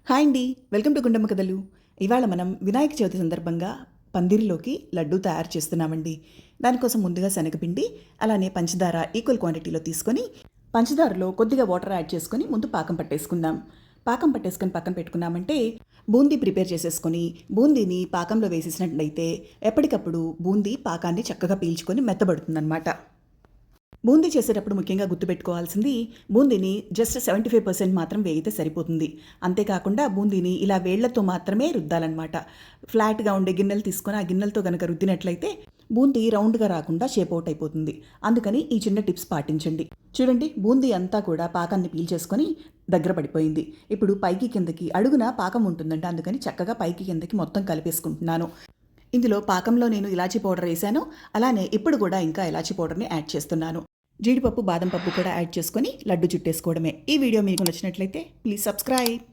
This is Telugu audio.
హాయ్ అండి, వెల్కమ్ టు గుండమ్మ కథలు. ఇవాళ మనం వినాయక చవితి సందర్భంగా పందిరిలోకి లడ్డు తయారు చేస్తున్నామండి. దానికోసం ముందుగా శనగపిండి అలానే పంచదార ఈక్వల్ క్వాంటిటీలో తీసుకొని పంచదారలో కొద్దిగా వాటర్ యాడ్ చేసుకొని ముందు పాకం పట్టేసుకుందాం. పాకం పట్టేసుకొని పక్కన పెట్టుకున్నామంటే బూందీ ప్రిపేర్ చేసేసుకొని బూందీని పాకంలో వేసేసినట్లయితే ఎప్పటికప్పుడు బూందీ పాకాన్ని చక్కగా పీల్చుకొని మెత్తబడుతుందన్నమాట. బూందీ చేసేటప్పుడు ముఖ్యంగా గుర్తుపెట్టుకోవాల్సింది బూందీని జస్ట్ 75% మాత్రం వేగితే సరిపోతుంది. అంతేకాకుండా బూందీని ఇలా వేళ్లతో మాత్రమే రుద్దాలన్నమాట. ఫ్లాట్గా ఉండే గిన్నెలు తీసుకొని ఆ గిన్నెలతో కనుక రుద్దినట్లయితే బూందీ రౌండ్గా రాకుండా షేప్ అవుట్ అయిపోతుంది. అందుకని ఈ చిన్న టిప్స్ పాటించండి. చూడండి, బూందీ అంతా కూడా పాకాన్ని పీల్చేసుకొని దగ్గర పడిపోయింది. ఇప్పుడు పైకి కిందకి అడుగున పాకం ఉంటుందండి, అందుకని చక్కగా పైకి కిందకి మొత్తం కలిపేసుకుంటున్నాను. ఇందులో పాకంలో నేను ఇలాచీ పౌడర్ వేసాను. అలానే ఇప్పుడు కూడా ఇంకా ఇలాచీ పౌడర్ని యాడ్ చేస్తున్నాను. జీడిపప్పు బాదం పప్పు కూడా యాడ్ చేసుకొని లడ్డు చుట్టేసుకోవడమే. ఈ వీడియో మీకు నచ్చినట్లయితే ప్లీజ్ సబ్స్క్రైబ్.